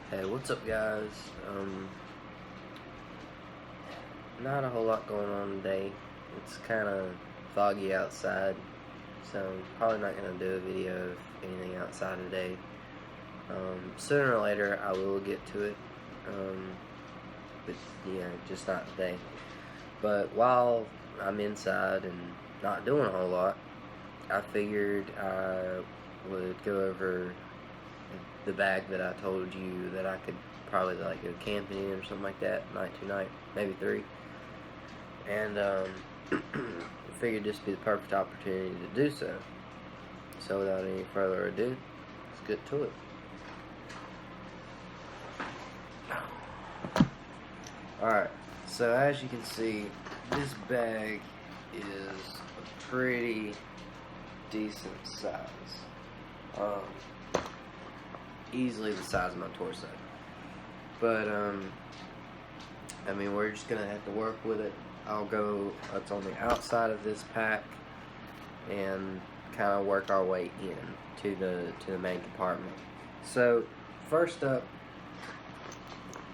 Hey, what's up, guys? Not a whole lot going on today. It's kind of foggy outside, so I'm probably not going to do a video of anything outside today. Sooner or later, I will get to it, but just not today. But while I'm inside and not doing a whole lot, I figured I would go over the bag that I told you that I could probably like go camping in or something like that, night to night, maybe 3. And figured this would be the perfect opportunity to do so. So without any further ado, let's get to it. Alright, so as you can see, this bag is a pretty decent size. Easily the size of my torso. But, I mean, we're just gonna have to work with it. It's on the outside of this pack and kind of work our way in to the main compartment. So, first up,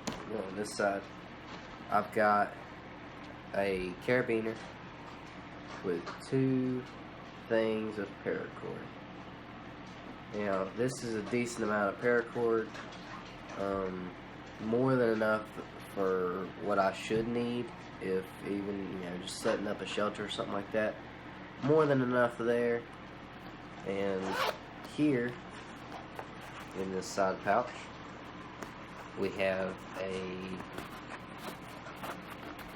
on this side, I've got a carabiner with 2 things of paracord. Now, this is a decent amount of paracord, more than enough for what I should need, if even, just setting up a shelter or something like that. More than enough there. And here, in this side pouch, we have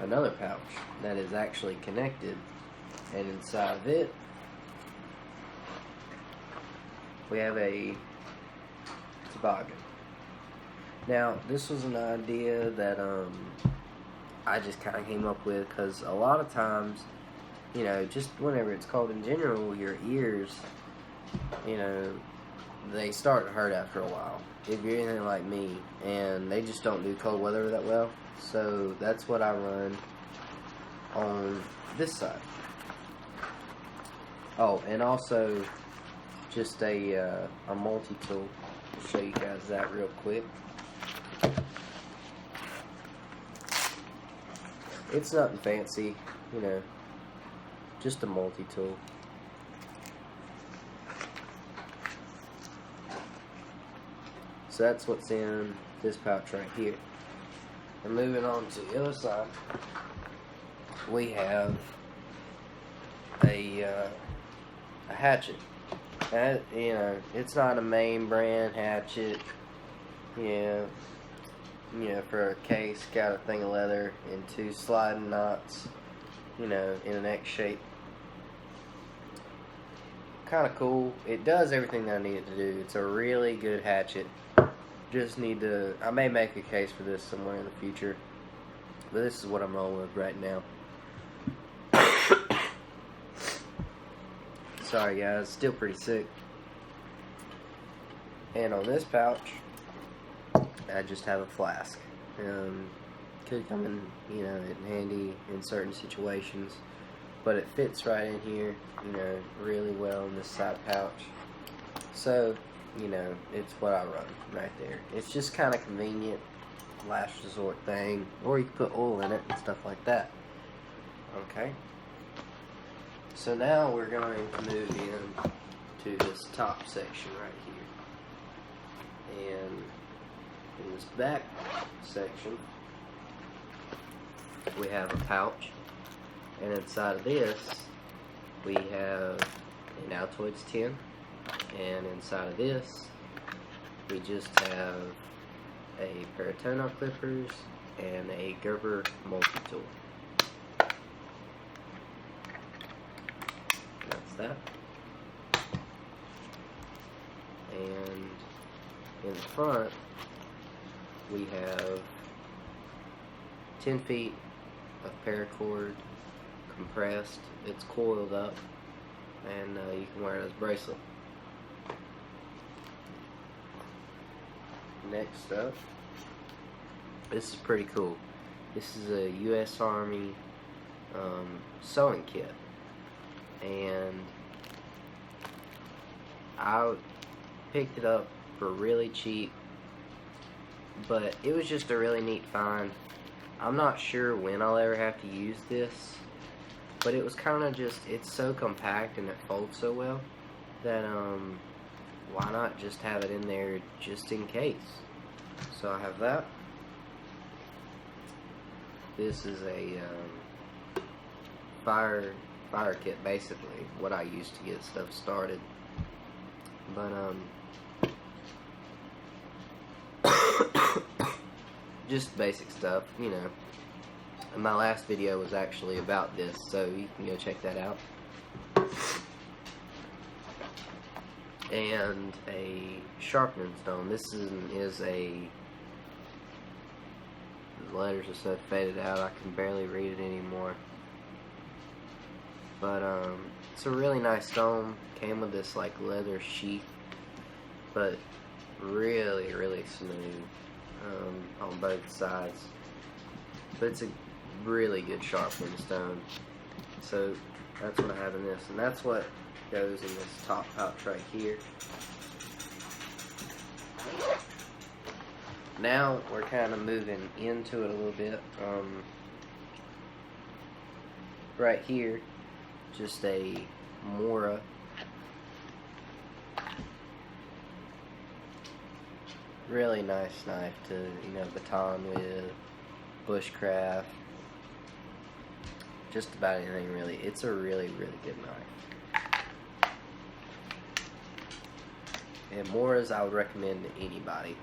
another pouch that is actually connected, and inside of it, we have a toboggan. Now, this was an idea that I just kind of came up with because a lot of times, just whenever it's cold in general, your ears, they start to hurt after a while. If you're anything like me, and they just don't do cold weather that well. So that's what I run on this side. Oh, and also just a multi-tool. I'll show you guys that real quick. It's nothing fancy, just a multi-tool. So that's what's in this pouch right here. And moving on to the other side, we have a hatchet. It's not a main brand hatchet. For a case, got a thing of leather and 2 sliding knots, in an X shape. Kind of cool. It does everything that I need it to do. It's a really good hatchet. Just need to, I may make a case for this somewhere in the future, but this is what I'm rolling with right now. Sorry guys, still pretty sick. And on this pouch, I just have a flask. Could come in, handy in certain situations, but it fits right in here, really well in this side pouch. So, it's what I run right there. It's just kind of convenient, last resort thing, or you can put oil in it and stuff like that. Okay. So now we're going to move in to this top section right here. And in this back section, we have a pouch, and inside of this, we have an Altoids tin, and inside of this, we just have a pair of toenail clippers and a Gerber multi-tool. That's that. And in the front, we have 10 feet of paracord, compressed. It's coiled up, and you can wear it as a bracelet. Next up, this is pretty cool. This is a U.S. Army sewing kit, and I picked it up for really cheap but it was just a really neat find. I'm not sure when I'll ever have to use this, but it was kind of just, it's so compact and it folds so well that why not just have it in there just in case. So I have that. This is a fire kit, basically what I use to get stuff started. But just basic stuff, you know. And my last video was actually about this, so you can go check that out. And a sharpening stone. This is a, the letters are so faded out I can barely read it anymore. But it's a really nice stone. Came with this like leather sheath, but really smooth on both sides. But it's a really good sharpening stone. So that's what I have in this, and that's what goes in this top pouch right here. Now we're kind of moving into it a little bit. Right here, just a Mora. Really nice knife to, you know, baton with, bushcraft, just about anything really. It's a really good knife. And Moras I would recommend to anybody.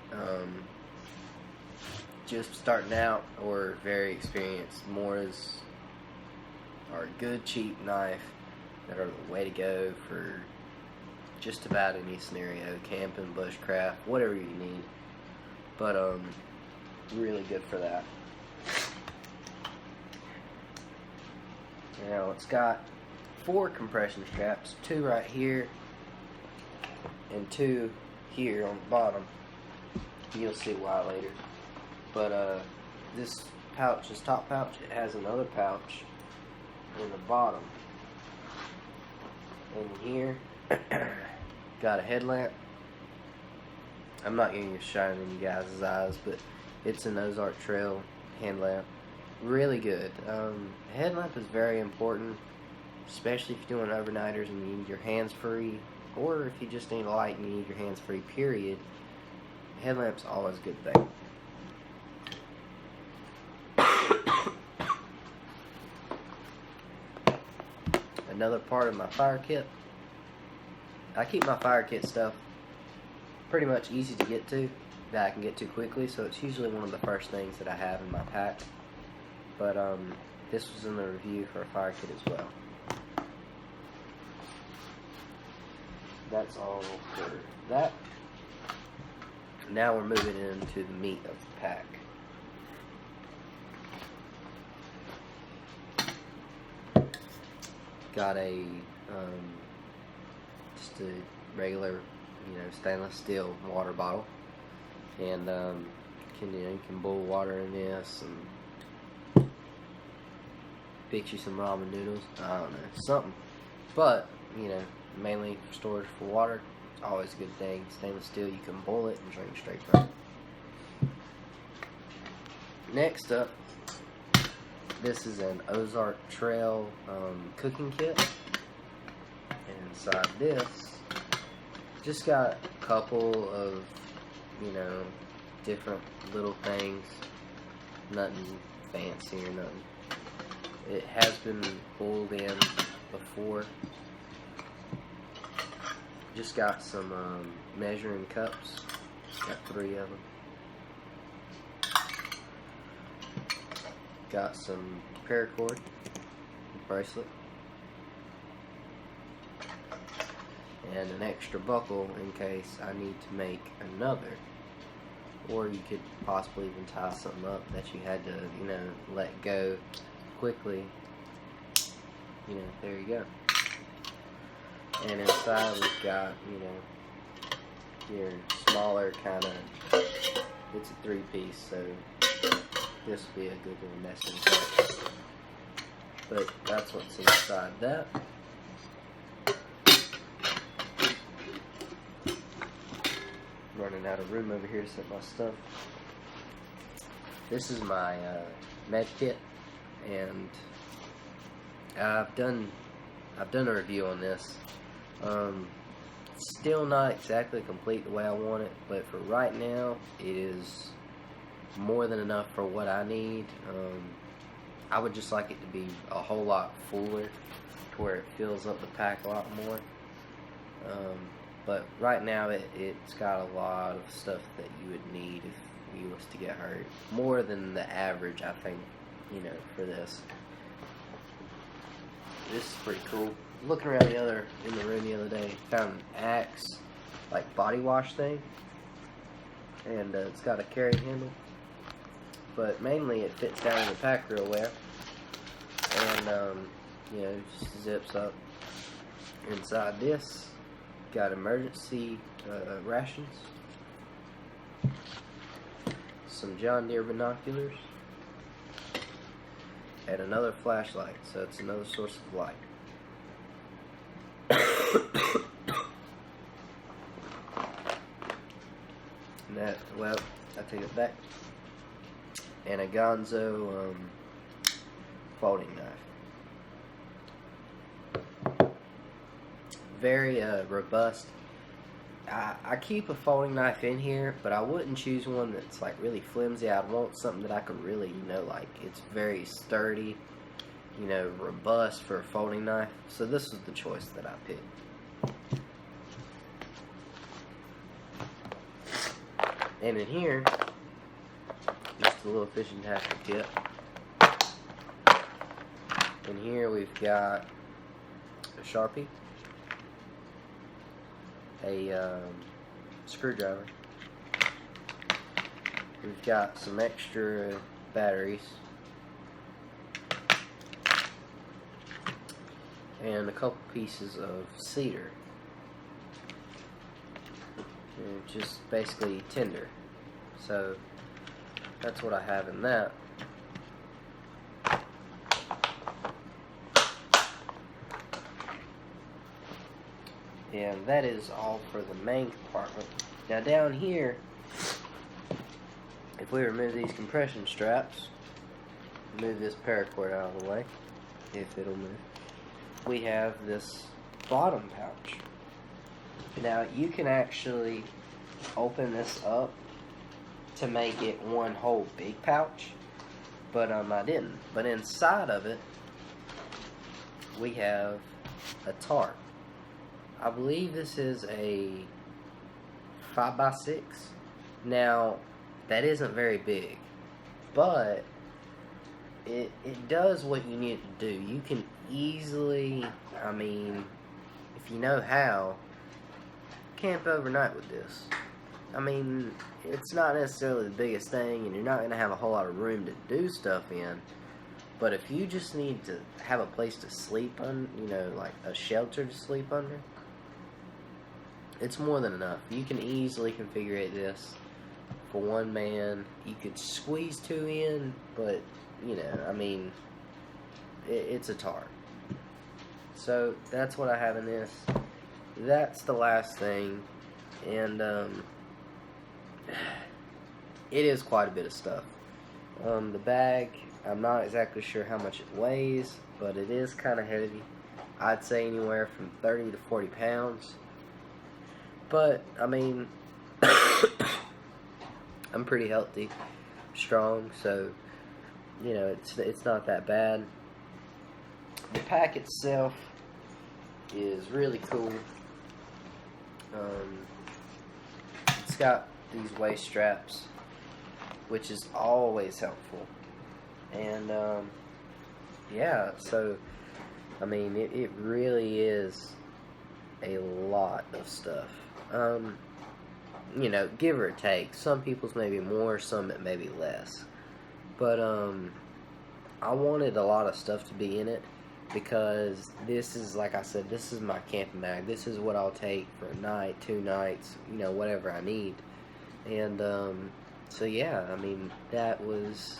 Just starting out or very experienced, Moras are a good cheap knife that are the way to go for just about any scenario, camping, bushcraft, whatever you need. But really good for that. Now it's got 4 compression straps, 2 right here and 2 here on the bottom. You'll see why later. But this pouch, this top pouch, it has another pouch in the bottom. And here, got a headlamp. I'm not going to shine in you guys' eyes, but it's an Ozark Trail hand lamp. Really good. Headlamp is very important, especially if you're doing overnighters and you need your hands free, or if you just need a light and you need your hands free, period. Headlamp's always a good thing. Another part of my fire kit. I keep my fire kit stuff pretty much easy to get to, that I can get to quickly, so it's usually one of the first things that I have in my pack. But this was in the review for a fire kit as well. That's all for that. Now we're moving into the meat of the pack. Got a just a regular, you know, stainless steel water bottle, and you can boil water in this and fix you some ramen noodles. I don't know, something. But you know, mainly storage for water. It's always a good thing. Stainless steel, you can boil it and drink straight from it. Next up, this is an Ozark Trail cooking kit. And inside this, just got a couple of, you know, different little things. Nothing fancy or nothing. It has been boiled in before. Just got some measuring cups. Got 3 of them. Got some paracord bracelet. And an extra buckle in case I need to make another. Or you could possibly even tie something up that you had to, you know, let go quickly. You know, there you go. And inside we've got, you know, your smaller kind of, it's a 3-piece, so this will be a good little nesting set. But that's what's inside that. Running out of room over here to set my stuff. this is my med kit, and I've done a review on this. Still not exactly complete the way I want it, but for right now, it is more than enough for what I need. I would just like it to be a whole lot fuller, to where it fills up the pack a lot more. But right now, it's got a lot of stuff that you would need if you was to get hurt. More than the average, I think, for this. This is pretty cool. Looking around in the room the other day, found an Axe, like, body wash thing. And it's got a carry handle. But mainly it fits down in the pack real well. And, just zips up. Inside this, got emergency rations. Some John Deere binoculars. And another flashlight, so it's another source of light. And that, well, I take it back. And a Gonzo folding knife. Very robust. I keep a folding knife in here, but I wouldn't choose one that's like really flimsy. I'd want something that I could really, like, it's very sturdy, robust for a folding knife. So this was the choice that I picked. And in here, just a little fishing tackle kit. In here we've got a Sharpie, a screwdriver. We've got some extra batteries and a couple pieces of cedar. And just basically tinder. So that's what I have in that. And that is all for the main compartment. Now down here, if we remove these compression straps, move this paracord out of the way, if it'll move, we have this bottom pouch. Now you can actually open this up to make it one whole big pouch, but I didn't. But inside of it, we have a tarp. I believe this is a 5x6. Now, that isn't very big, but it does what you need to do. You can easily, if you know how, camp overnight with this. It's not necessarily the biggest thing, and you're not going to have a whole lot of room to do stuff in. But if you just need to have a place to sleep on, like a shelter to sleep under, it's more than enough. You can easily configure this for one man. You could squeeze two in, but, it's a tarp. So, that's what I have in this. That's the last thing. And, it is quite a bit of stuff. The bag, I'm not exactly sure how much it weighs, but it is kind of heavy. I'd say anywhere from 30 to 40 pounds. But, I'm pretty healthy, strong, so, it's not that bad. The pack itself is really cool. It's got these waist straps, which is always helpful. And, yeah, so, it really is a lot of stuff. Give or take. Some people's maybe more, some it may be less. But, I wanted a lot of stuff to be in it, because this is, like I said, this is my camping bag. This is what I'll take for a night, 2 nights, whatever I need. And, so yeah, that was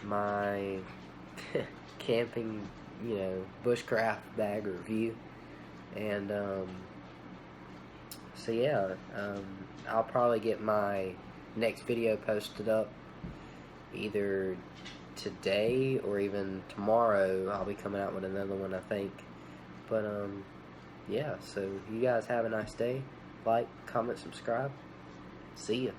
my camping, bushcraft bag review. And, so yeah, I'll probably get my next video posted up either today or even tomorrow. I'll be coming out with another one, I think. But yeah, so you guys have a nice day. Like, comment, subscribe. See ya.